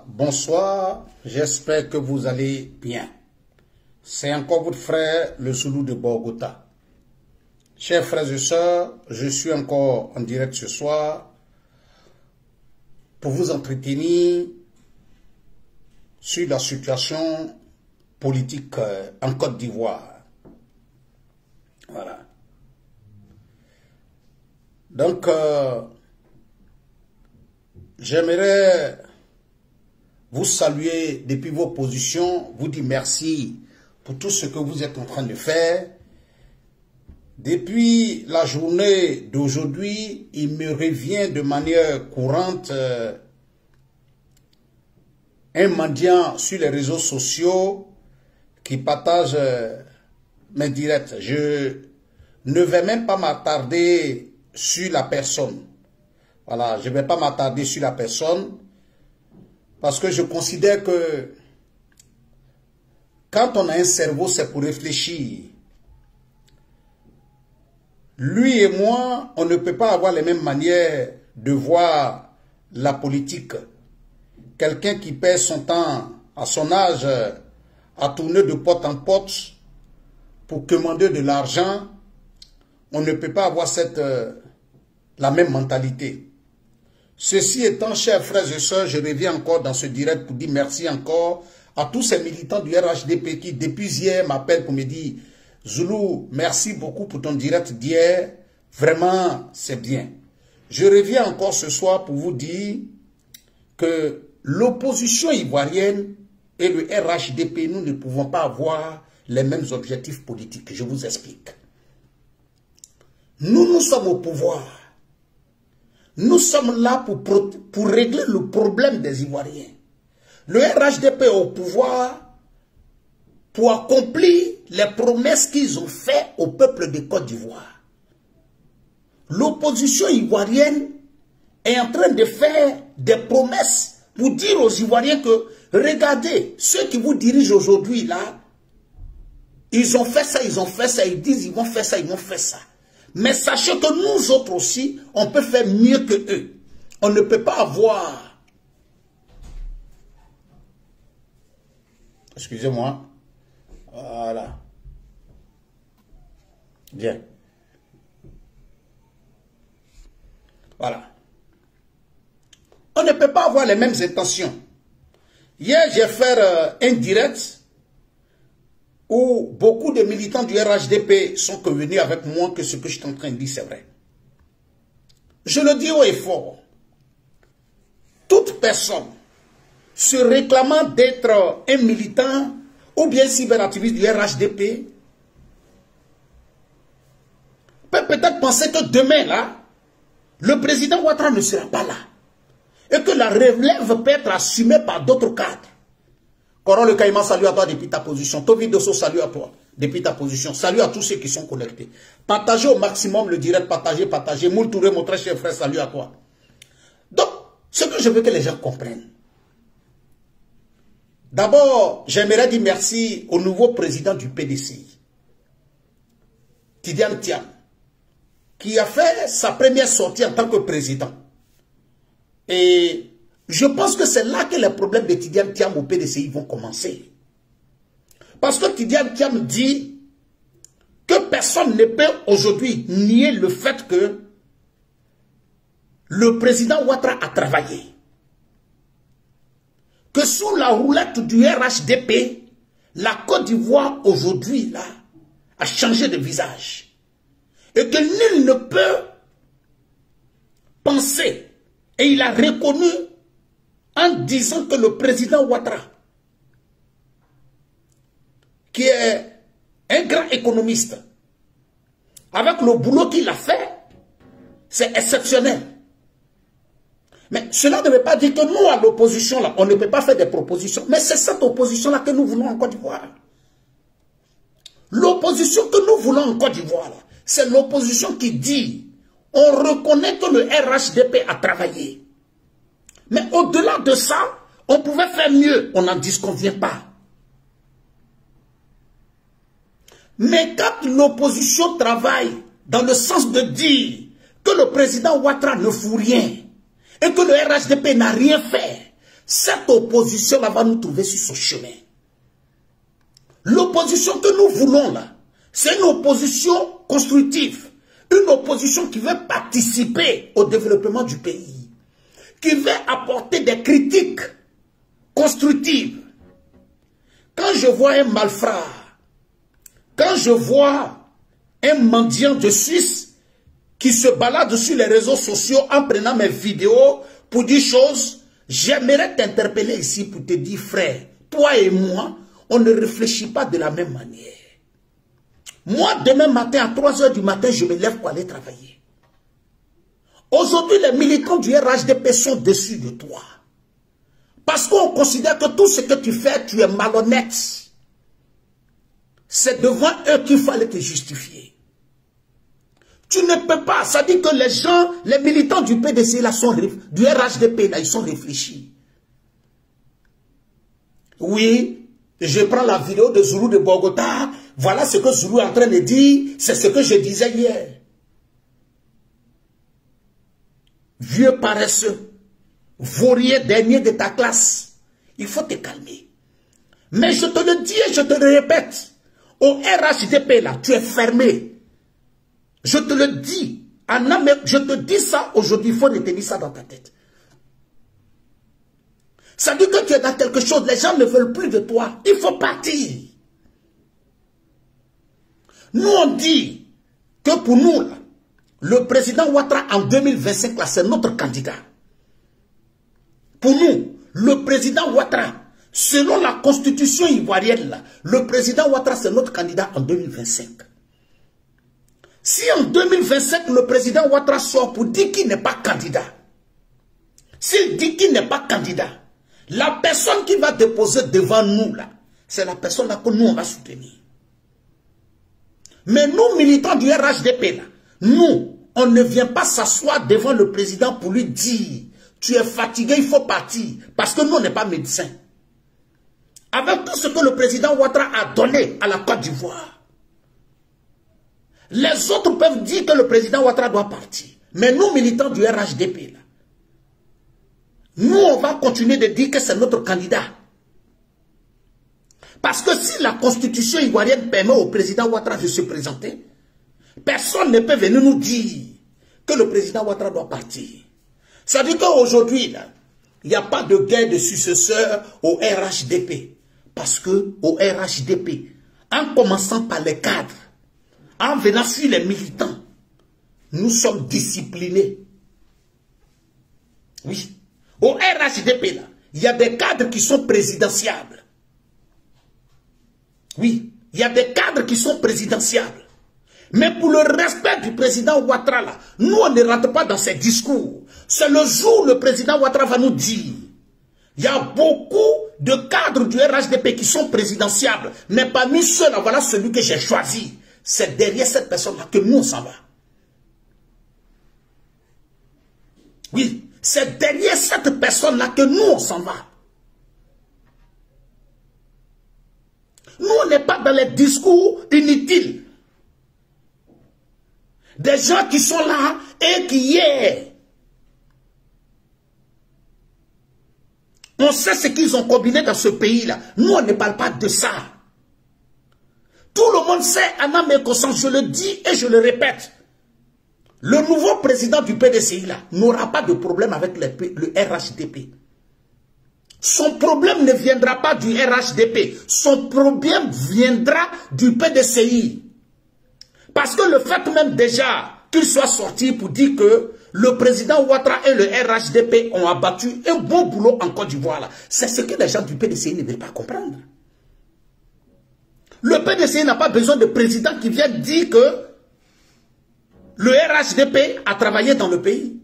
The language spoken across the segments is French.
Bonsoir, j'espère que vous allez bien. C'est encore votre frère, le Zoulou de Bogota. Chers frères et sœurs, je suis encore en direct ce soir pour vous entretenir sur la situation politique en Côte d'Ivoire. Voilà. Donc, j'aimerais vous saluer depuis vos positions, vous dire merci pour tout ce que vous êtes en train de faire. Depuis la journée d'aujourd'hui, il me revient de manière courante un mendiant sur les réseaux sociaux qui partage mes directs. Je ne vais même pas m'attarder sur la personne. Voilà, je ne vais pas m'attarder sur la personne parce que je considère que quand on a un cerveau, c'est pour réfléchir. Lui et moi, on ne peut pas avoir les mêmes manières de voir la politique. Quelqu'un qui perd son temps à son âge à tourner de porte en porte pour commander de l'argent, on ne peut pas avoir la même mentalité. Ceci étant, chers frères et sœurs, je reviens encore dans ce direct pour dire merci encore à tous ces militants du RHDP qui, depuis hier, m'appellent pour me dire « Zoulou, merci beaucoup pour ton direct d'hier. Vraiment, c'est bien. » Je reviens encore ce soir pour vous dire que l'opposition ivoirienne et le RHDP, nous ne pouvons pas avoir les mêmes objectifs politiques. Je vous explique. Nous sommes au pouvoir. Nous sommes là pour régler le problème des Ivoiriens. Le RHDP est au pouvoir pour accomplir les promesses qu'ils ont faites au peuple de Côte d'Ivoire. L'opposition ivoirienne est en train de faire des promesses pour dire aux Ivoiriens que, regardez, ceux qui vous dirigent aujourd'hui là, ils ont fait ça, ils disent ils vont faire ça, ils vont faire ça. Mais sachez que nous autres aussi, on peut faire mieux que eux. On ne peut pas avoir... Excusez-moi. Voilà. Bien. Voilà. On ne peut pas avoir les mêmes intentions. Hier, j'ai fait un direct où beaucoup de militants du RHDP sont convenus avec moi que ce que je suis en train de dire, c'est vrai. Je le dis haut et fort. Toute personne se réclamant d'être un militant ou bien cyberactiviste du RHDP peut peut-être penser que demain, là, le président Ouattara ne sera pas là. Et que la relève peut être assumée par d'autres cadres. Coron le Caïman, salut à toi depuis ta position. Tobi Dosso, salut à toi depuis ta position. Salut à tous ceux qui sont connectés. Partagez au maximum le direct, partagez. Moul Touré, mon très cher frère, salut à toi. Donc, ce que je veux que les gens comprennent. D'abord, j'aimerais dire merci au nouveau président du PDCI, Tidiane Thiam, qui a fait sa première sortie en tant que président. Et je pense que c'est là que les problèmes de Tidiane Thiam au PDCI vont commencer. Parce que Tidiane Thiam dit que personne ne peut aujourd'hui nier le fait que le président Ouattara a travaillé. Que sous la roulette du RHDP, la Côte d'Ivoire aujourd'hui là a changé de visage. Et que nul ne peut penser, et il a reconnu en disant que le président Ouattara, qui est un grand économiste, avec le boulot qu'il a fait, c'est exceptionnel. Mais cela ne veut pas dire que nous, à l'opposition, là, on ne peut pas faire des propositions. Mais c'est cette opposition-là que nous voulons en Côte d'Ivoire. L'opposition que nous voulons en Côte d'Ivoire, c'est l'opposition qui dit, on reconnaît que le RHDP a travaillé. Mais au-delà de ça, on pouvait faire mieux. On n'en disconvient pas. Mais quand l'opposition travaille dans le sens de dire que le président Ouattara ne fout rien, et que le RHDP n'a rien fait, cette opposition-là va nous trouver sur son chemin. L'opposition que nous voulons là, c'est une opposition constructive, une opposition qui veut participer au développement du pays, qui veut apporter des critiques constructives. Quand je vois un malfrat, quand je vois un mendiant de Suisse qui se balade sur les réseaux sociaux en prenant mes vidéos pour dire choses, j'aimerais t'interpeller ici pour te dire, frère, toi et moi, on ne réfléchit pas de la même manière. Moi, demain matin, à 3 h du matin, je me lève pour aller travailler. Aujourd'hui, les militants du RHDP sont déçus de toi. Parce qu'on considère que tout ce que tu fais, tu es malhonnête. C'est devant eux qu'il fallait te justifier. Tu ne peux pas. Ça dit que les gens, les militants du PDC, là, du RHDP, là, ils sont réfléchis. Oui, je prends la vidéo de Zoulou de Bogota. Voilà ce que Zoulou est en train de dire. C'est ce que je disais hier. Vieux paresseux, vaurier dernier de ta classe. Il faut te calmer. Mais je te le dis et je te le répète. Au RHDP, là, tu es fermé. Je te le dis. Je te dis ça aujourd'hui. Il faut retenir ça dans ta tête. Ça dit que tu es dans quelque chose. Les gens ne veulent plus de toi. Il faut partir. Nous, on dit que pour nous, là, le président Ouattara en 2025, là, c'est notre candidat. Pour nous, le président Ouattara, selon la constitution ivoirienne, là, le président Ouattara, c'est notre candidat en 2025. Si en 2025, le président Ouattara sort pour dire qu'il n'est pas candidat, s'il dit qu'il n'est pas candidat, la personne qui va déposer devant nous, là, c'est la personne là que nous, on va soutenir. Mais nous, militants du RHDP, là, nous, on ne vient pas s'asseoir devant le président pour lui dire « Tu es fatigué, il faut partir. » Parce que nous, on n'est pas médecins. Avec tout ce que le président Ouattara a donné à la Côte d'Ivoire, les autres peuvent dire que le président Ouattara doit partir. Mais nous, militants du RHDP, là, nous, on va continuer de dire que c'est notre candidat. Parce que si la constitution ivoirienne permet au président Ouattara de se présenter, personne ne peut venir nous dire que le président Ouattara doit partir. Ça veut dire qu'aujourd'hui, il n'y a pas de guerre de successeurs au RHDP. Parce que au RHDP, en commençant par les cadres, en venant sur les militants, nous sommes disciplinés. Oui. Au RHDP, là, il y a des cadres qui sont présidentiables. Oui, il y a des cadres qui sont présidentiables. Mais pour le respect du président Ouattara, là, nous, on ne rentre pas dans ces discours. C'est le jour où le président Ouattara va nous dire, il y a beaucoup de cadres du RHDP qui sont présidentiables. Mais parmi ceux-là, voilà celui que j'ai choisi. C'est derrière cette personne-là que nous, on s'en va. Oui, c'est derrière cette personne-là que nous, on s'en va. Nous, on n'est pas dans les discours inutiles. Des gens qui sont là et qui hier, on sait ce qu'ils ont combiné dans ce pays-là. Nous, on ne parle pas de ça. Tout le monde sait, en âme et conscience, je le dis et je le répète. Le nouveau président du PDCI n'aura pas de problème avec le RHDP. Son problème ne viendra pas du RHDP. Son problème viendra du PDCI. Parce que le fait même déjà qu'il soit sorti pour dire que le président Ouattara et le RHDP ont abattu un bon boulot en Côte d'Ivoire, c'est ce que les gens du PDCI ne veulent pas comprendre. Le PDCI n'a pas besoin de président qui vienne dire que le RHDP a travaillé dans le pays.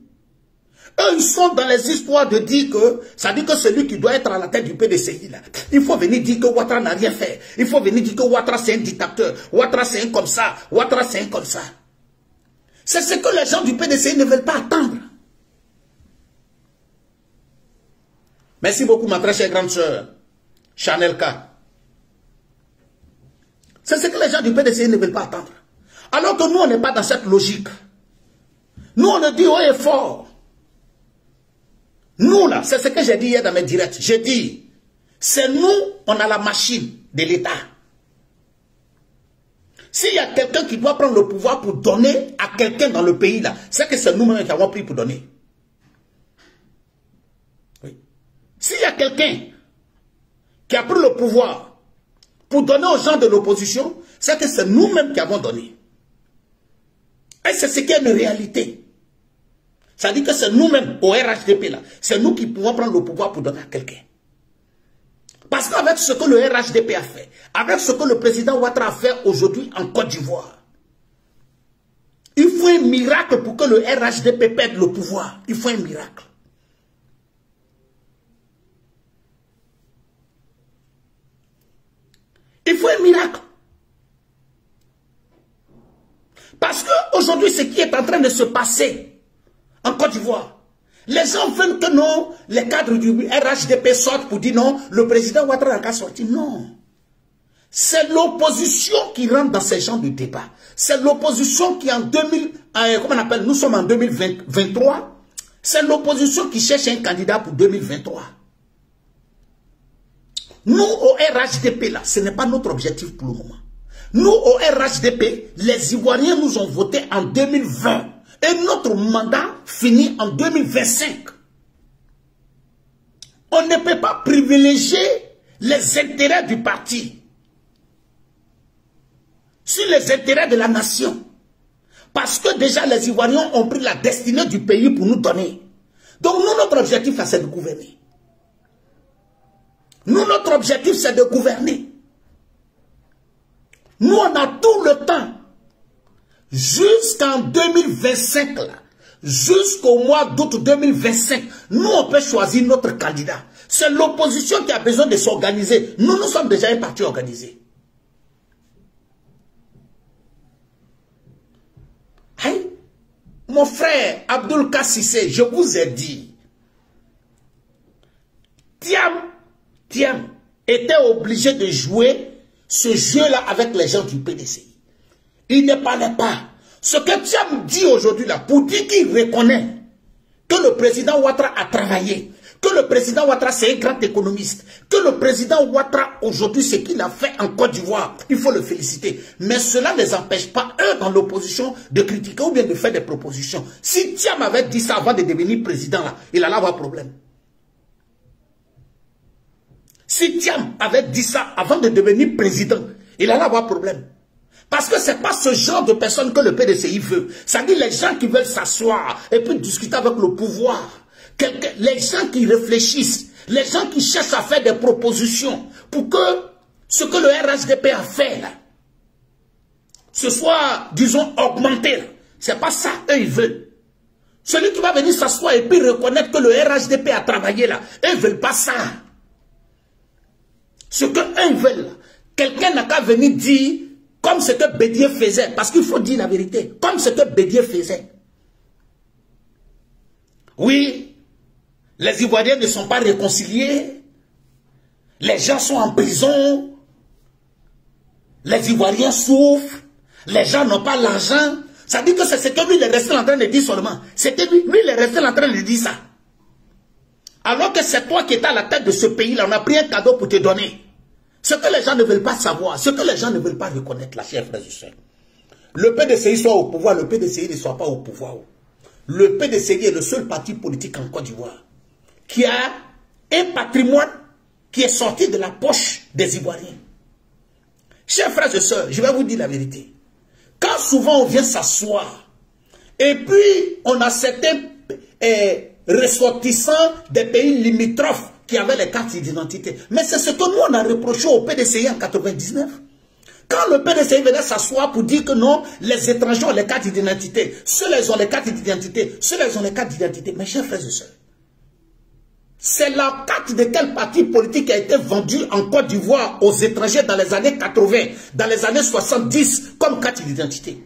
Eux, ils sont dans les histoires de dire que, ça dit que celui qui doit être à la tête du PDCI, là, il faut venir dire que Ouattara n'a rien fait. Il faut venir dire que Ouattara c'est un dictateur. Ouattara c'est un comme ça. Ouattara c'est un comme ça. C'est ce que les gens du PDCI ne veulent pas attendre. Merci beaucoup, ma très chère grande sœur, Chanel K. C'est ce que les gens du PDCI ne veulent pas attendre. Alors que nous, on n'est pas dans cette logique. Nous, on le dit haut et fort. Nous, là, c'est ce que j'ai dit hier dans mes directs. J'ai dit, c'est nous, on a la machine de l'État. S'il y a quelqu'un qui doit prendre le pouvoir pour donner à quelqu'un dans le pays, là, c'est que c'est nous-mêmes qui avons pris pour donner. Oui. S'il y a quelqu'un qui a pris le pouvoir pour donner aux gens de l'opposition, c'est que c'est nous-mêmes qui avons donné. Et c'est ce qui est une réalité. Ça dit que c'est nous-mêmes, au RHDP, là, c'est nous qui pouvons prendre le pouvoir pour donner à quelqu'un. Parce qu'avec ce que le RHDP a fait, avec ce que le président Ouattara a fait aujourd'hui en Côte d'Ivoire, il faut un miracle pour que le RHDP perde le pouvoir. Il faut un miracle. Il faut un miracle. Parce qu'aujourd'hui, ce qui est en train de se passer en Côte d'Ivoire, les gens veulent que non, les cadres du RHDP sortent pour dire non, le président Ouattara n'a qu'à sortir. Non. C'est l'opposition qui rentre dans ces genres de débats. C'est l'opposition qui en 2000, comment on appelle, nous sommes en 2023, c'est l'opposition qui cherche un candidat pour 2023. Nous, au RHDP, là, ce n'est pas notre objectif pour le moment. Nous, au RHDP, les Ivoiriens nous ont voté en 2020. Et notre mandat finit en 2025. On ne peut pas privilégier les intérêts du parti sur les intérêts de la nation. Parce que déjà les Ivoiriens ont pris la destinée du pays pour nous donner. Donc nous, notre objectif, c'est de gouverner. Nous, notre objectif, c'est de gouverner. Nous, on a tout le temps. Jusqu'en 2025, là, jusqu'au mois d'août 2025, nous, on peut choisir notre candidat. C'est l'opposition qui a besoin de s'organiser. Nous, nous sommes déjà un parti organisé. Aïe, mon frère Abdoul Kassissé, je vous ai dit, Thiam était obligé de jouer ce jeu-là avec les gens du PDCI. Il ne parlait pas. Ce que Thiam dit aujourd'hui là, pour dire qu'il reconnaît que le président Ouattara a travaillé, que le président Ouattara c'est un grand économiste, que le président Ouattara aujourd'hui ce qu'il a fait en Côte d'Ivoire, il faut le féliciter. Mais cela ne les empêche pas, eux dans l'opposition, de critiquer ou bien de faire des propositions. Si Thiam avait dit ça avant de devenir président là, il allait avoir problème. Si Thiam avait dit ça avant de devenir président, il allait avoir problème. Parce que ce n'est pas ce genre de personnes que le PDCI veut. Ça dit les gens qui veulent s'asseoir et puis discuter avec le pouvoir. Les gens qui réfléchissent, les gens qui cherchent à faire des propositions pour que ce que le RHDP a fait là, ce soit, disons, augmenté. Ce n'est pas ça, eux, ils veulent. Celui qui va venir s'asseoir et puis reconnaître que le RHDP a travaillé là, eux ne veulent pas ça. Ce qu'eux veulent, quelqu'un n'a qu'à venir dire comme ce que Bédier faisait, parce qu'il faut dire la vérité, comme ce que Bédier faisait. Oui, les Ivoiriens ne sont pas réconciliés, les gens sont en prison, les Ivoiriens souffrent, les gens n'ont pas l'argent. Ça dit que c'est ce que lui, il est resté en train de dire seulement. C'était lui, il est resté en train de dire ça. Alors que c'est toi qui es à la tête de ce pays-là, on a pris un cadeau pour te donner. Ce que les gens ne veulent pas savoir, ce que les gens ne veulent pas reconnaître, la chère frère et soeur. Le PDCI soit au pouvoir, le PDCI ne soit pas au pouvoir. Le PDCI est le seul parti politique en Côte d'Ivoire qui a un patrimoine qui est sorti de la poche des Ivoiriens. Chers frères et sœurs, je vais vous dire la vérité. Quand souvent on vient s'asseoir, et puis on a certains ressortissants des pays limitrophes qui avaient les cartes d'identité. Mais c'est ce que nous on a reproché au PDCI en 99. Quand le PDCI venait s'asseoir pour dire que non, les étrangers ont les cartes d'identité, ceux-là ont les cartes d'identité, ceux-là ont les cartes d'identité. Mes chers frères et sœurs, c'est la carte de quel parti politique qui a été vendue en Côte d'Ivoire aux étrangers dans les années 80, dans les années 70 comme carte d'identité?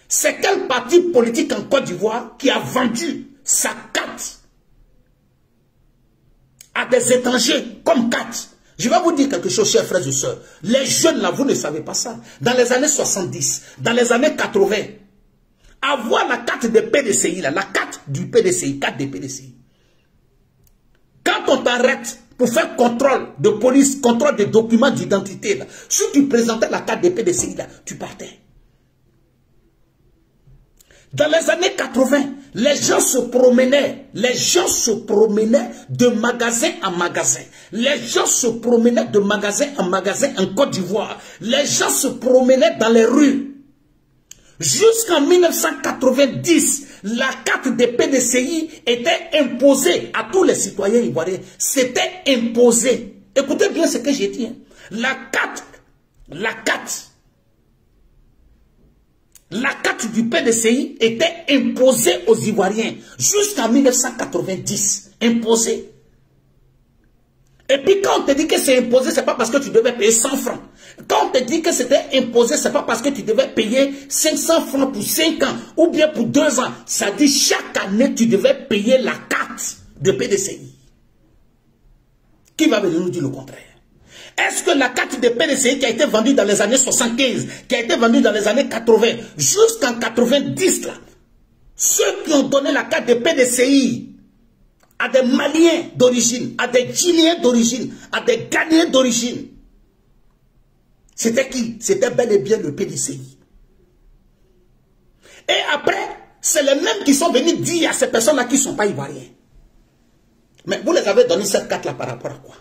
C'est quel parti politique en Côte d'Ivoire qui a vendu sa carte à des étrangers comme carte? Je vais vous dire quelque chose, chers frères et sœurs. Les jeunes là, vous ne savez pas ça. Dans les années 70, dans les années 80, avoir la carte de PDCI, là, la carte du PDCI, carte des PDCI, on t'arrête pour faire contrôle de police, contrôle des documents d'identité, si tu présentais la carte des PDCI, là, tu partais. Dans les années 80, les gens se promenaient de magasin en magasin. Les gens se promenaient de magasin en magasin en Côte d'Ivoire. Les gens se promenaient dans les rues. Jusqu'en 1990, la carte des PDCI était imposée à tous les citoyens ivoiriens. C'était imposé. Écoutez bien ce que j'ai dit. La carte du PDCI était imposée aux Ivoiriens jusqu'en 1990. Imposée. Et puis quand on te dit que c'est imposé, ce n'est pas parce que tu devais payer 100 francs. Quand on te dit que c'était imposé, ce n'est pas parce que tu devais payer 500 francs pour 5 ans ou bien pour 2 ans. Ça dit chaque année, tu devais payer la carte de PDCI. Qui va venir nous dire le contraire? Est-ce que la carte de PDCI qui a été vendue dans les années 75, qui a été vendue dans les années 80, jusqu'en 90, là, ceux qui ont donné la carte de PDCI à des Maliens d'origine, à des Guinéens d'origine, à des Ghanéens d'origine, c'était qui? C'était bel et bien le PDCI. Et après, c'est les mêmes qui sont venus dire à ces personnes-là qui ne sont pas ivoiriens. Mais vous les avez donné cette carte-là par rapport à quoi?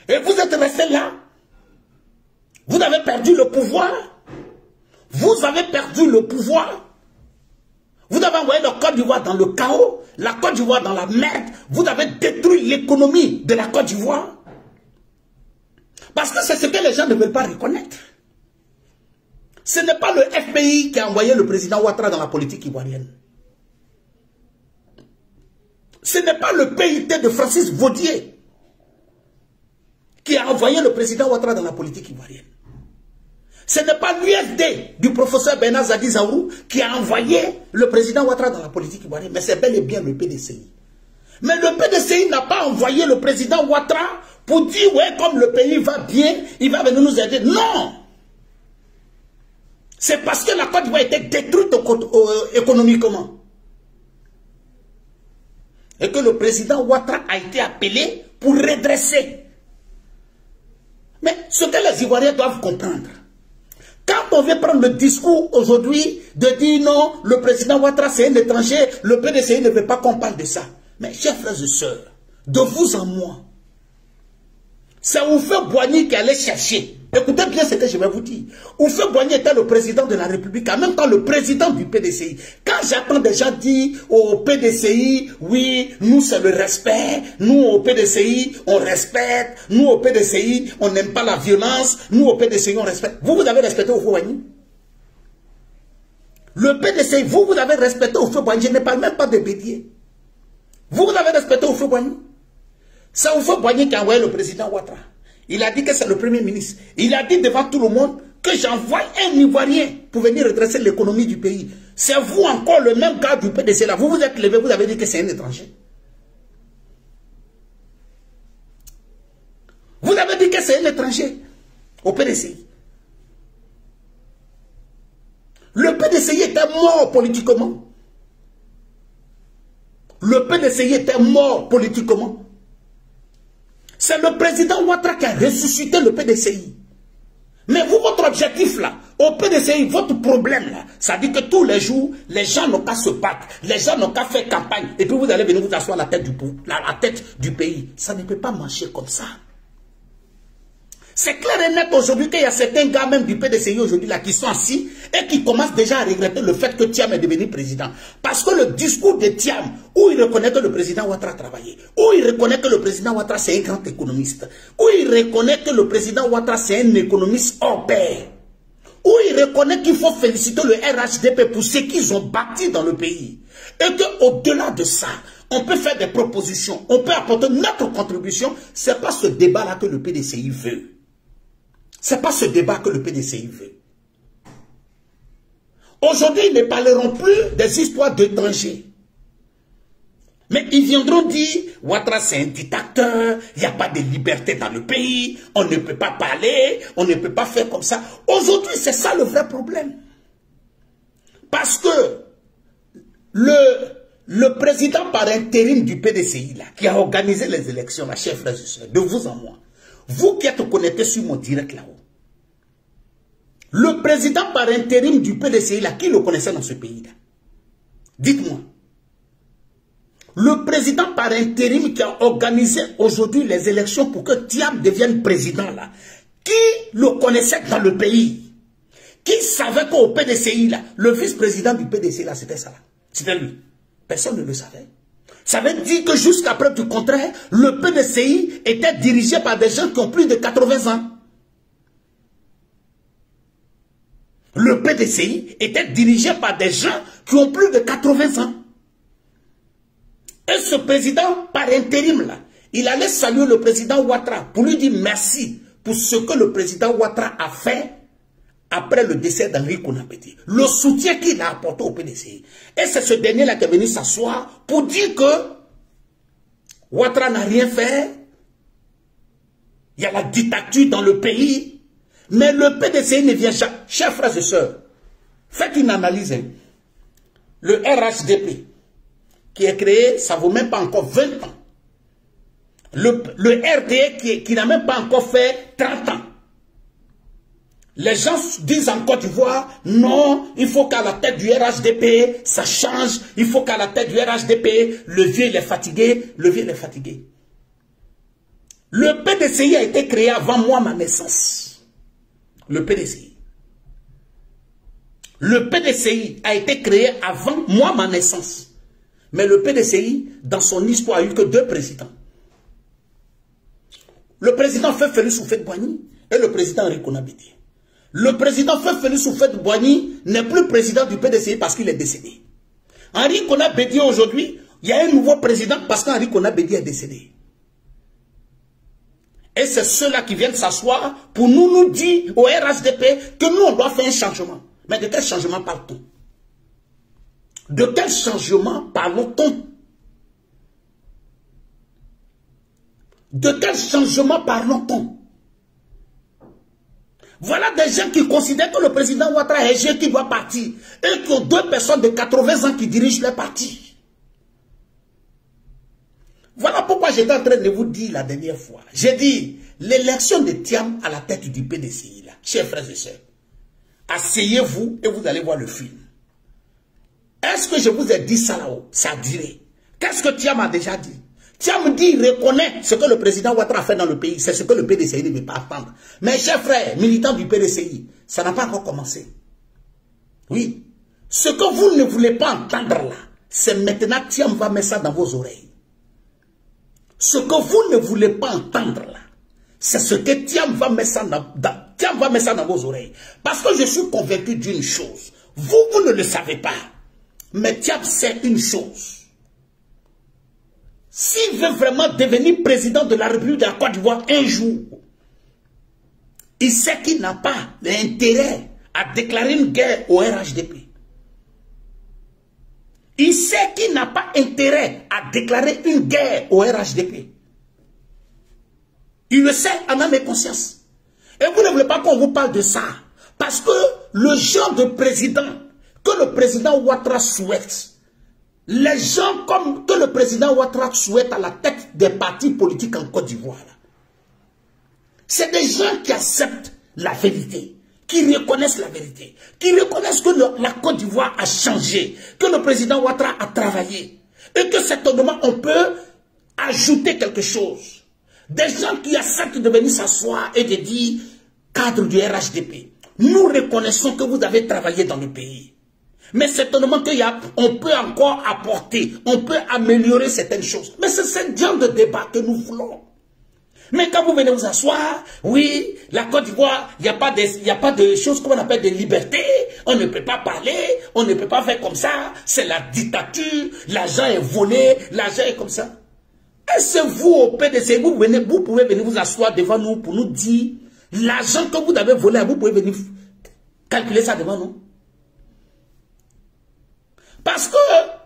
Et vous êtes restés là. Vous avez perdu le pouvoir. Vous avez perdu le pouvoir. Vous avez envoyé la Côte d'Ivoire dans le chaos, la Côte d'Ivoire dans la merde. Vous avez détruit l'économie de la Côte d'Ivoire. Parce que c'est ce que les gens ne veulent pas reconnaître. Ce n'est pas le FPI qui a envoyé le président Ouattara dans la politique ivoirienne. Ce n'est pas le PIT de Francis Vaudier qui a envoyé le président Ouattara dans la politique ivoirienne. Ce n'est pas l'UFD du professeur Bernard Zadi Zaourou qui a envoyé le président Ouattara dans la politique ivoirienne, mais c'est bel et bien le PDCI. Mais le PDCI n'a pas envoyé le président Ouattara pour dire, ouais, comme le pays va bien, il va venir nous aider. Non! C'est parce que la Côte d'Ivoire était détruite économiquement. Et que le président Ouattara a été appelé pour redresser. Mais ce que les Ivoiriens doivent comprendre, quand on vient prendre le discours aujourd'hui de dire non, le président Ouattara c'est un étranger, le PDCI ne veut pas qu'on parle de ça. Mais chers frères et sœurs, de vous en moi, c'est Houphouët Boigny qui allait chercher. Écoutez bien ce que je vais vous dire. Houphouët Boigny était le président de la République, en même temps le président du PDCI. Quand j'entends des gens dire au PDCI, oui, nous c'est le respect, nous au PDCI on respecte, nous au PDCI on n'aime pas la violence, nous au PDCI on respecte. Vous avez respecté Houphouët Boigny? Le PDCI, vous avez respecté Houphouët Boigny, je ne parle même pas de Bédier. Vous avez respecté Houphouët Boigny? C'est Houphouët Boigny qui a envoyé le président Ouattara. Il a dit que c'est le premier ministre. Il a dit devant tout le monde que j'envoie un Ivoirien pour venir redresser l'économie du pays. C'est vous encore le même gars du PDC là. Vous vous êtes levé, vous avez dit que c'est un étranger. Vous avez dit que c'est un étranger au PDCI. Le PDCI était mort politiquement. Le PDCI était mort politiquement. C'est le président Ouattara qui a ressuscité le PDCI. Mais vous, votre objectif là, au PDCI, votre problème là, ça dit que tous les jours, les gens n'ont qu'à se battre, les gens n'ont qu'à faire campagne, et puis vous allez venir vous asseoir à la tête du pays. Ça ne peut pas marcher comme ça. C'est clair et net aujourd'hui qu'il y a certains gars même du PDCI aujourd'hui là qui sont assis et qui commencent déjà à regretter le fait que Thiam est devenu président. Parce que le discours de Thiam, où il reconnaît que le président Ouattara a travaillé, où il reconnaît que le président Ouattara c'est un grand économiste, où il reconnaît que le président Ouattara c'est un économiste hors pair, où il reconnaît qu'il faut féliciter le RHDP pour ce qu'ils ont bâti dans le pays. Et qu'au-delà de ça, on peut faire des propositions, on peut apporter notre contribution. Ce n'est pas ce débat-là que le PDCI veut. Ce n'est pas ce débat que le PDCI veut. Aujourd'hui, ils ne parleront plus des histoires d'étrangers. Mais ils viendront dire, Ouattara c'est un dictateur, il n'y a pas de liberté dans le pays, on ne peut pas parler, on ne peut pas faire comme ça. Aujourd'hui, c'est ça le vrai problème. Parce que le président par intérim du PDCI, là, qui a organisé les élections, ma chère frère et soeur, de vous en moi, vous qui êtes connectés sur mon direct là-haut, le président par intérim du PDCI, là, qui le connaissait dans ce pays-là? Dites-moi. Le président par intérim qui a organisé aujourd'hui les élections pour que Thiam devienne président, là, qui le connaissait dans le pays? Qui savait qu'au PDCI, là, le vice-président du PDCI, là, c'était ça, là? C'était lui. Personne ne le savait. Ça veut dire que jusqu'à preuve du contraire, le PDCI était dirigé par des gens qui ont plus de 80 ans. Le PDCI était dirigé par des gens qui ont plus de 80 ans. Et ce président, par intérim, là, il allait saluer le président Ouattara pour lui dire merci pour ce que le président Ouattara a fait après le décès d'Henri Konan-Bédié. Le soutien qu'il a apporté au PDCI. Et c'est ce dernier-là qui est venu s'asseoir pour dire que Ouattara n'a rien fait. Il y a la dictature dans le pays. Mais le PDCI ne vient jamais. Chers frères et sœurs, faites une analyse. Le RHDP, qui est créé, ça ne vaut même pas encore 20 ans. Le RDE qui n'a même pas encore fait 30 ans. Les gens disent en Côte d'Ivoire, non, il faut qu'à la tête du RHDP, ça change. Il faut qu'à la tête du RHDP, le vieux il est fatigué, le vieux il est fatigué. Le PDCI a été créé avant moi, ma naissance. Le PDCI. Le PDCI a été créé avant moi, ma naissance. Mais le PDCI, dans son histoire, a eu que 2 présidents. Le président Félix Houphouët-Boigny et le président Henri Konan-Bédié. Le président Félix Houphouët-Boigny n'est plus président du PDCI parce qu'il est décédé. Henri Konan-Bédié aujourd'hui, il y a un nouveau président parce qu'Henri Konan-Bédié est décédé. Et c'est ceux-là qui viennent s'asseoir pour nous dire au RHDP que nous on doit faire un changement. Mais de quel changement parle-t-on? De quel changement parlons-on? De quel changement parlons-on? Voilà des gens qui considèrent que le président Ouattara est jeune qui doit partir. Et qui ont 2 personnes de 80 ans qui dirigent le parti. Voilà pourquoi j'étais en train de vous dire la dernière fois. J'ai dit, l'élection de Thiam à la tête du PDCI, là, chers frères et sœurs, asseyez-vous et vous allez voir le film. Est-ce que je vous ai dit ça là-haut? Ça dirait. Qu'est-ce que Thiam a déjà dit? Thiam dit, il reconnaît ce que le président Ouattara a fait dans le pays. C'est ce que le PDCI ne veut pas attendre. Mais chers frères, militants du PDCI, ça n'a pas encore commencé. Oui. Ce que vous ne voulez pas entendre là, c'est maintenant que Thiam va mettre ça dans vos oreilles. Ce que vous ne voulez pas entendre là, c'est ce que Thiam va mettre ça dans vos oreilles. Parce que je suis convaincu d'une chose. Vous ne le savez pas. Mais Thiam sait une chose. S'il veut vraiment devenir président de la République de la Côte d'Ivoire un jour, il sait qu'il n'a pas l'intérêt à déclarer une guerre au RHDP. Il sait qu'il n'a pas intérêt à déclarer une guerre au RHDP. Il le sait en âme et conscience. Et vous ne voulez pas qu'on vous parle de ça. Parce que le genre de président que le président Ouattara souhaite, les gens comme que le président Ouattara souhaite à la tête des partis politiques en Côte d'Ivoire, c'est des gens qui acceptent la vérité, qui reconnaissent la vérité, qui reconnaissent que la Côte d'Ivoire a changé, que le président Ouattara a travaillé, et que certainement on peut ajouter quelque chose. Des gens qui acceptent de venir s'asseoir et de dire, cadre du RHDP, nous reconnaissons que vous avez travaillé dans le pays. Mais certainement qu'on peut encore apporter, on peut améliorer certaines choses. Mais c'est ce genre de débat que nous voulons. Mais quand vous venez vous asseoir, oui, la Côte d'Ivoire, il n'y a pas de choses qu'on appelle de liberté, on ne peut pas parler, on ne peut pas faire comme ça, c'est la dictature, l'argent est volé, l'argent est comme ça. Est-ce que vous, au PDC, vous pouvez venir vous asseoir devant nous pour nous dire l'argent que vous avez volé, vous pouvez venir calculer ça devant nous? Parce que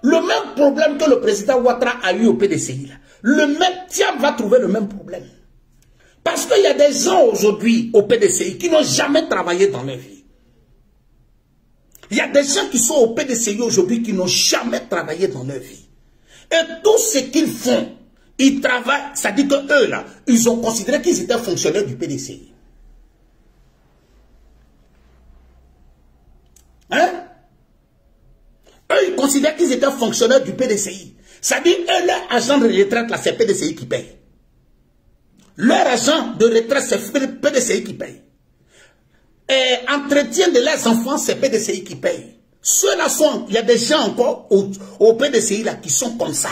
le même problème que le président Ouattara a eu au PDCI, le même Thiam va trouver le même problème. Parce qu'il y a des gens aujourd'hui au PDCI qui n'ont jamais travaillé dans leur vie. Il y a des gens qui sont au PDCI aujourd'hui qui n'ont jamais travaillé dans leur vie. Et tout ce qu'ils font, ils travaillent, ça dit que eux là, ils ont considéré qu'ils étaient fonctionnaires du PDCI. Hein? Eux, ils considèrent qu'ils étaient fonctionnaires du PDCI. Ça dit, eux, leur agent de retraite là, c'est PDCI qui paye. Leur agent de retraite, c'est PDCI qui paye. Et entretien de leurs enfants, c'est PDCI qui paye. Ceux-là sont, il y a des gens encore au PDCI là qui sont comme ça.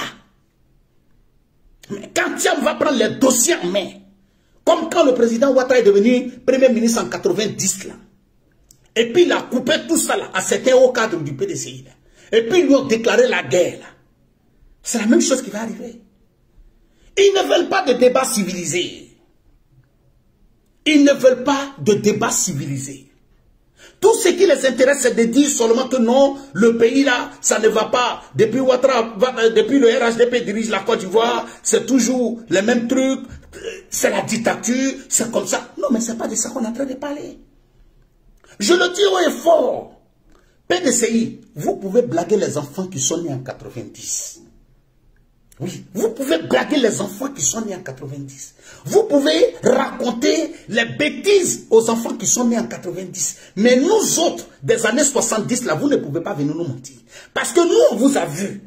Mais quand Thiam va prendre les dossiers en main, comme quand le président Ouattara est devenu premier ministre en 90 là, et puis il a coupé tout ça là à certains hauts cadres du PDCI là, et puis ils lui ont déclaré la guerre là, c'est la même chose qui va arriver. Ils ne veulent pas de débat civilisé. Ils ne veulent pas de débat civilisé. Tout ce qui les intéresse, c'est de dire seulement que non, le pays là, ça ne va pas. Depuis Ouattara, depuis le RHDP dirige la Côte d'Ivoire, c'est toujours les mêmes trucs, c'est la dictature, c'est comme ça. Non, mais c'est pas de ça qu'on est en train de parler. Je le dis haut et fort. PDCI, vous pouvez blaguer les enfants qui sont nés en 90. Oui, vous pouvez blaguer les enfants qui sont nés en 90. Vous pouvez raconter les bêtises aux enfants qui sont nés en 90. Mais nous autres, des années 70, là, vous ne pouvez pas venir nous mentir. Parce que nous, on vous a vu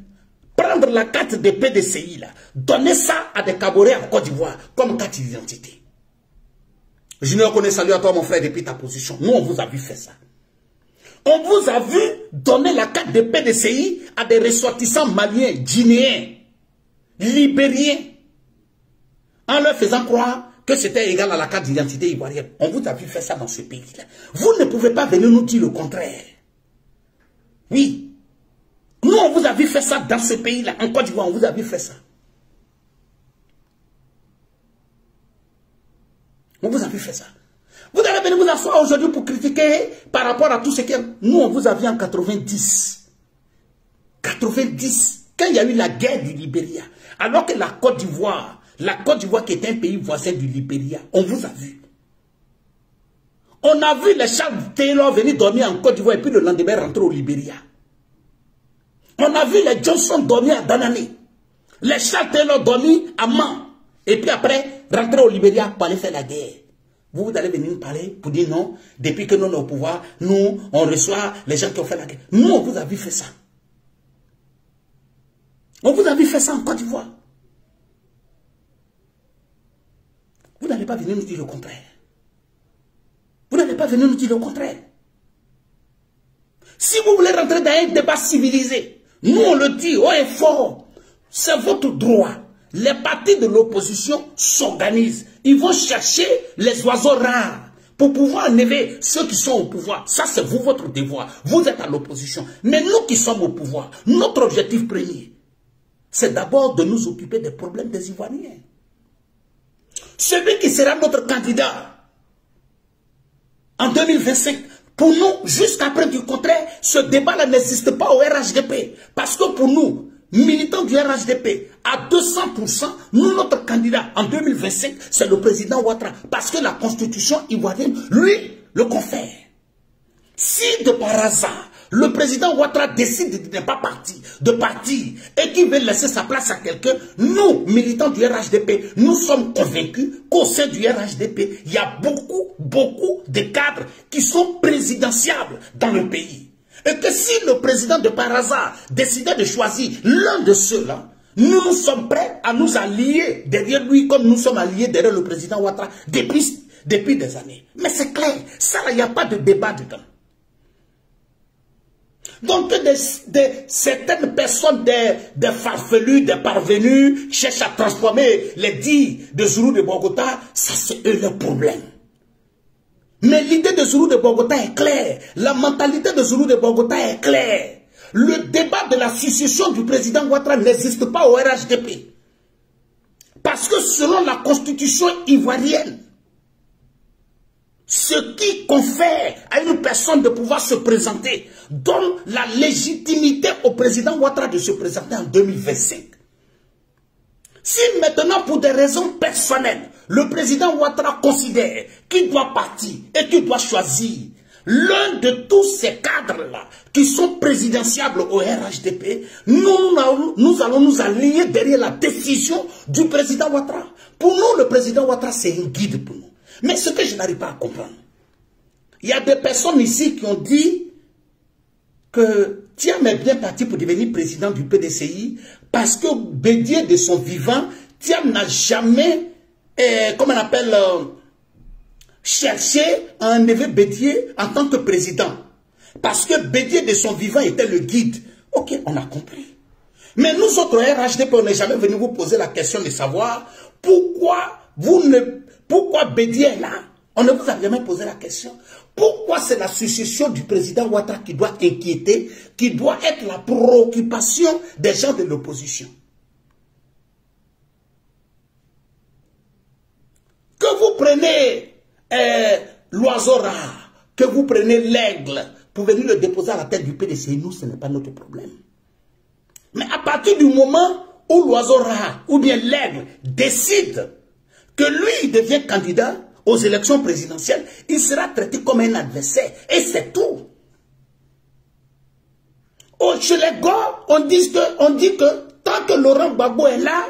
prendre la carte de PDCI, là, donner ça à des caborets en Côte d'Ivoire, comme carte d'identité. Junior connaît, salut à toi, mon frère, depuis ta position. Nous, on vous a vu faire ça. On vous a vu donner la carte de PDCI à des ressortissants maliens, guinéens, libériens, en leur faisant croire que c'était égal à la carte d'identité ivoirienne. On vous a vu faire ça dans ce pays-là. Vous ne pouvez pas venir nous dire le contraire. Oui. Nous, on vous a vu faire ça dans ce pays-là. En Côte d'Ivoire, on vous a vu faire ça. On vous a vu faire ça. Vous allez venir vous asseoir aujourd'hui pour critiquer par rapport à tout ce que nous, on vous a vu en 90. 90. Quand il y a eu la guerre du Libéria, alors que la Côte d'Ivoire qui est un pays voisin du Libéria, on vous a vu. On a vu les Charles Taylor venir dormir en Côte d'Ivoire et puis le lendemain rentrer au Libéria. On a vu les Johnson dormir à Danane. Les Charles Taylor dormir à Man. Et puis après, rentrer au Libéria pour aller faire la guerre. Vous allez venir nous parler pour dire non, depuis que nous sommes au pouvoir, nous, on reçoit les gens qui ont fait la guerre. Nous, on vous a vu faire ça. On vous a vu faire ça en Côte d'Ivoire. Vous n'allez pas venir nous dire le contraire. Vous n'allez pas venir nous dire le contraire. Si vous voulez rentrer dans un débat civilisé, nous on le dit haut et fort, c'est votre droit. Les partis de l'opposition s'organisent. Ils vont chercher les oiseaux rares pour pouvoir enlever ceux qui sont au pouvoir. Ça c'est vous, votre devoir. Vous êtes à l'opposition. Mais nous qui sommes au pouvoir, notre objectif premier, c'est d'abord de nous occuper des problèmes des Ivoiriens. Celui qui sera notre candidat en 2025, pour nous, jusqu'à preuve du contraire, ce débat-là n'existe pas au RHDP. Parce que pour nous, militants du RHDP, à 200%, nous, notre candidat en 2025, c'est le président Ouattara. Parce que la constitution ivoirienne, lui, le confère. Si de par hasard, le président Ouattara décide de ne pas partir et qu'il veut laisser sa place à quelqu'un, nous, militants du RHDP, nous sommes convaincus qu'au sein du RHDP, il y a beaucoup de cadres qui sont présidentiables dans le pays. Et que si le président de par hasard décidait de choisir l'un de ceux-là, nous sommes prêts à nous allier derrière lui comme nous sommes alliés derrière le président Ouattara depuis des années. Mais c'est clair, ça, il n'y a pas de débat dedans. Donc certaines personnes, des farfelus, des parvenus, cherchent à transformer les dits de Zourou de Bogota, ça c'est eux leur problème. Mais l'idée de Zourou de Bogota est claire, la mentalité de Zourou de Bogota est claire. Le débat de la succession du président Ouattara n'existe pas au RHDP. Parce que selon la constitution ivoirienne, ce qui confère à une personne de pouvoir se présenter donne la légitimité au président Ouattara de se présenter en 2025. Si maintenant, pour des raisons personnelles, le président Ouattara considère qu'il doit partir et qu'il doit choisir l'un de tous ces cadres-là qui sont présidentiables au RHDP, nous allons nous aligner derrière la décision du président Ouattara. Pour nous, le président Ouattara, c'est un guide pour nous. Mais ce que je n'arrive pas à comprendre, il y a des personnes ici qui ont dit que Thiam est bien parti pour devenir président du PDCI parce que Bédié de son vivant, Thiam n'a jamais, comment on appelle, cherché à enlever Bédié en tant que président. Parce que Bédié de son vivant était le guide. Ok, on a compris. Mais nous autres RHDP, on n'est jamais venu vous poser la question de savoir pourquoi Bédié est là. On ne vous a jamais posé la question. Pourquoi c'est la succession du président Ouattara qui doit inquiéter, qui doit être la préoccupation des gens de l'opposition? Que vous prenez l'oiseau rare, que vous prenez l'aigle pour venir le déposer à la tête du PDCI, nous, ce n'est pas notre problème. Mais à partir du moment où l'oiseau rare ou bien l'aigle décide que lui devient candidat aux élections présidentielles, il sera traité comme un adversaire. Et c'est tout. Oh, chez les gars, on dit que tant que Laurent Gbagbo est là,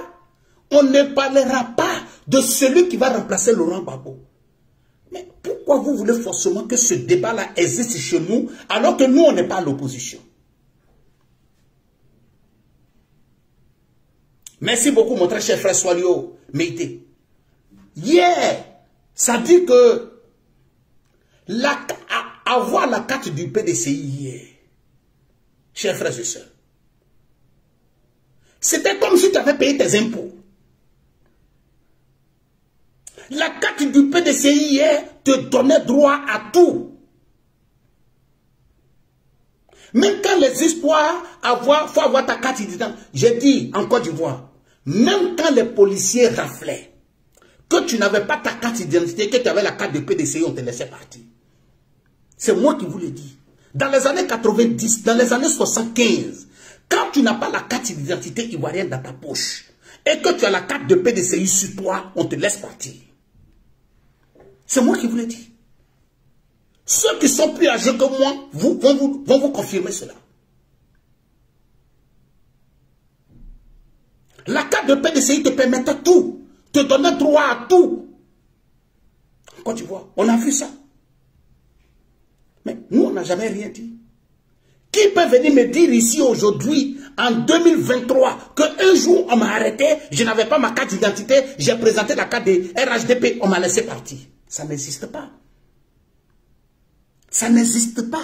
on ne parlera pas de celui qui va remplacer Laurent Gbagbo. Mais pourquoi vous voulez forcément que ce débat-là existe chez nous, alors que nous, on n'est pas à l'opposition? Merci beaucoup, mon très cher frère Swalio Meïté. Hier, ça dit que avoir la carte du PDCI hier, chers frères et sœurs, c'était comme si tu avais payé tes impôts. La carte du PDCI hier te donnait droit à tout. Même quand les espoirs, faut avoir ta carte d'identité. J'ai dit en Côte d'Ivoire, même quand les policiers raflaient, que tu n'avais pas ta carte d'identité, que tu avais la carte de PDCI, on te laissait partir. C'est moi qui vous l'ai dit. Dans les années 90, dans les années 75, quand tu n'as pas la carte d'identité ivoirienne dans ta poche, et que tu as la carte de PDCI sur toi, on te laisse partir. C'est moi qui vous l'ai dit. Ceux qui sont plus âgés que moi vont vous confirmer cela. La carte de PDCI te permettait tout, te donnait droit à tout. Quand tu vois, on a vu ça. Mais nous, on n'a jamais rien dit. Qui peut venir me dire ici aujourd'hui, en 2023, qu'un jour on m'a arrêté, je n'avais pas ma carte d'identité, j'ai présenté la carte de RHDP, on m'a laissé partir? Ça n'existe pas. Ça n'existe pas.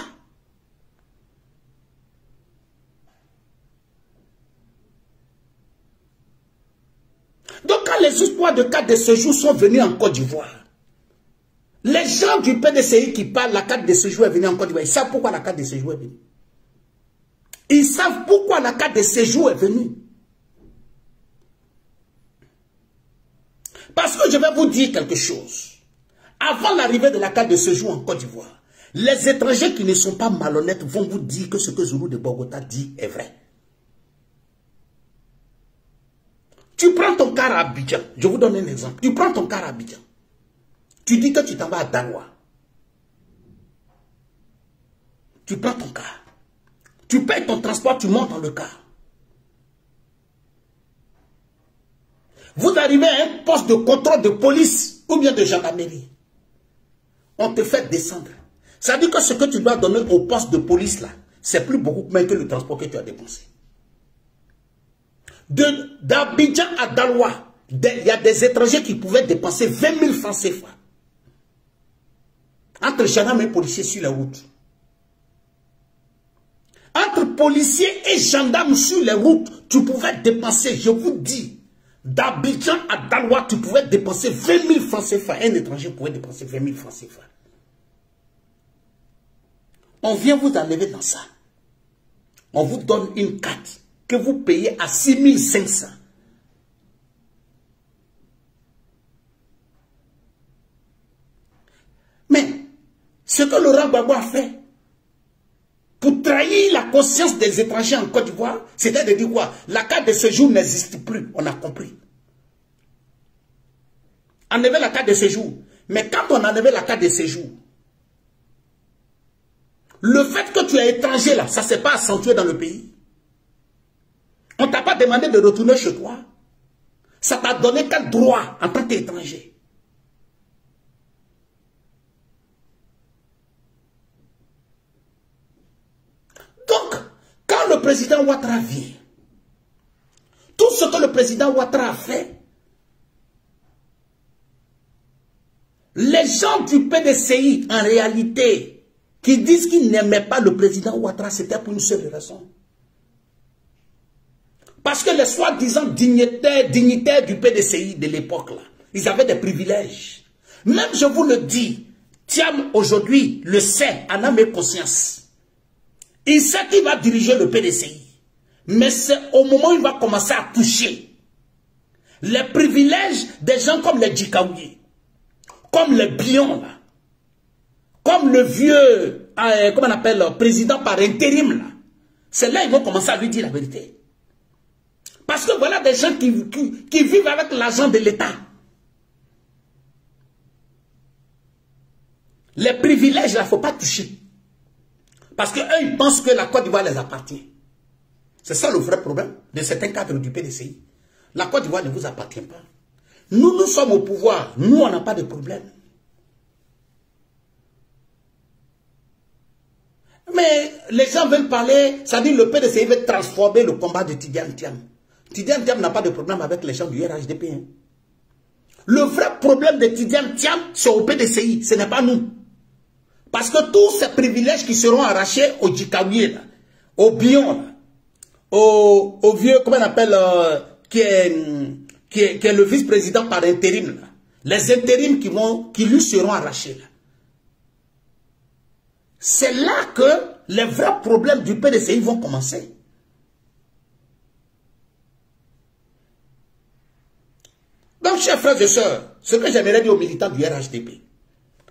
Donc quand les espoirs de carte de séjour sont venus en Côte d'Ivoire, les gens du PDCI qui parlent, la carte de séjour est venue en Côte d'Ivoire, ils savent pourquoi la carte de séjour est venue. Ils savent pourquoi la carte de séjour est venue. Parce que je vais vous dire quelque chose. Avant l'arrivée de la carte de séjour en Côte d'Ivoire, les étrangers qui ne sont pas malhonnêtes vont vous dire que ce que Zulu de Bogota dit est vrai. Tu prends ton car à Abidjan. Je vous donne un exemple. Tu prends ton car à Abidjan. Tu dis que tu t'en vas à Daloa. Tu prends ton car. Tu payes ton transport, tu montes dans le car. Vous arrivez à un poste de contrôle de police ou bien de gendarmerie. On te fait descendre. Ça veut dire que ce que tu dois donner au poste de police là, c'est plus beaucoup moins que le transport que tu as dépensé. D'Abidjan à Daloa, il y a des étrangers qui pouvaient dépenser 20 000 francs CFA. Entre gendarmes et policiers sur la route. Entre policiers et gendarmes sur les routes, tu pouvais dépenser, je vous dis, d'Abidjan à Daloa, tu pouvais dépenser 20 000 francs CFA. Un étranger pouvait dépenser 20 000 francs CFA. On vient vous enlever dans ça. On vous donne une carte que vous payez à 6 500. Mais ce que Laurent Gbagbo a fait pour trahir la conscience des étrangers en Côte d'Ivoire, c'était de dire quoi? La carte de séjour n'existe plus. On a compris. Enlever la carte de séjour. Mais quand on enlevait la carte de séjour, Le fait que tu es étranger là, ça ne s'est pas accentué dans le pays. On ne t'a pas demandé de retourner chez toi. Ça t'a donné quel droit en tant qu'étranger? Donc, quand le président Ouattara vient, tout ce que le président Ouattara a fait, les gens du PDCI, en réalité, qui disent qu'ils n'aimaient pas le président Ouattara, c'était pour une seule raison. Parce que les soi-disant dignitaires du PDCI de l'époque, là, ils avaient des privilèges. Même, je vous le dis, Thiam aujourd'hui le sait, en âme et conscience. Il sait qu'il va diriger le PDCI. Mais c'est au moment où il va commencer à toucher les privilèges des gens comme les Djikaouis, comme les Bion, là, comme le vieux, comment on appelle, président par intérim, là. C'est là qu'ils vont commencer à lui dire la vérité. Parce que voilà des gens qui vivent avec l'argent de l'État. Les privilèges, là, il ne faut pas toucher. Parce qu'eux, ils pensent que la Côte d'Ivoire les appartient. C'est ça le vrai problème de certains cadres du PDCI. La Côte d'Ivoire ne vous appartient pas. Nous, nous sommes au pouvoir. Nous, on n'a pas de problème. Mais les gens veulent parler, ça dit le PDCI veut transformer le combat de Tidiane Thiam. Tidiane Thiam n'a pas de problème avec les gens du RHDP. Hein. Le vrai problème de Tidiane Thiam, c'est au PDCI, ce n'est pas nous. Parce que tous ces privilèges qui seront arrachés aux Djikaouis, aux Bion, au vieux, comment on appelle, qui est le vice-président par intérim, là. Les intérims qui lui seront arrachés. C'est là que les vrais problèmes du PDCI vont commencer. Donc, chers frères et sœurs, ce que j'aimerais dire aux militants du RHDP,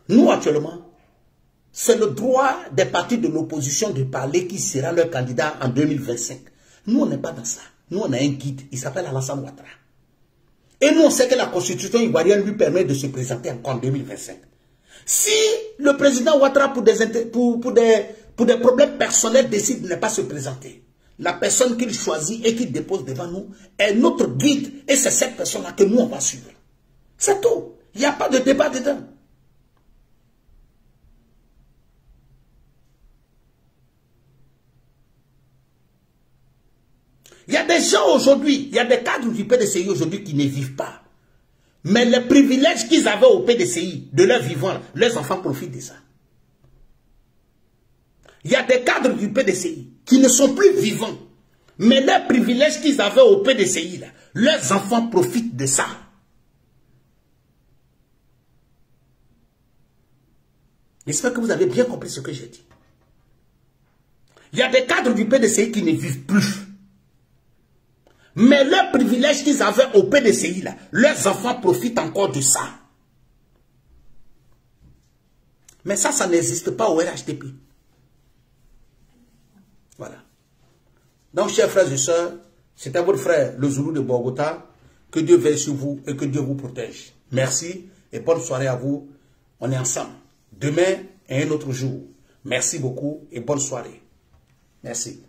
nous actuellement, c'est le droit des partis de l'opposition de parler qui sera leur candidat en 2025. Nous, on n'est pas dans ça. Nous, on a un guide, il s'appelle Alassane Ouattara. Et nous, on sait que la constitution ivoirienne lui permet de se présenter encore en 2025. Si le président Ouattara, pour des problèmes personnels, décide de ne pas se présenter, la personne qu'il choisit et qu'il dépose devant nous est notre guide. Et c'est cette personne-là que nous, on va suivre. C'est tout. Il n'y a pas de débat dedans. Il y a des gens aujourd'hui, il y a des cadres du PDCI aujourd'hui qui ne vivent pas. Mais les privilèges qu'ils avaient au PDCI, de leur vivant, leurs enfants profitent de ça. Il y a des cadres du PDCI qui ne sont plus vivants. Mais les privilèges qu'ils avaient au PDCI, là, leurs enfants profitent de ça. J'espère que vous avez bien compris ce que j'ai dit. Il y a des cadres du PDCI qui ne vivent plus. Mais leurs privilèges qu'ils avaient au PDCI, là, leurs enfants profitent encore de ça. Mais ça n'existe pas au RHDP. Voilà. Donc, chers frères et sœurs, c'était votre frère, le Zoulou de Bogota. Que Dieu veille sur vous et que Dieu vous protège. Merci et bonne soirée à vous. On est ensemble. Demain et un autre jour. Merci beaucoup et bonne soirée. Merci.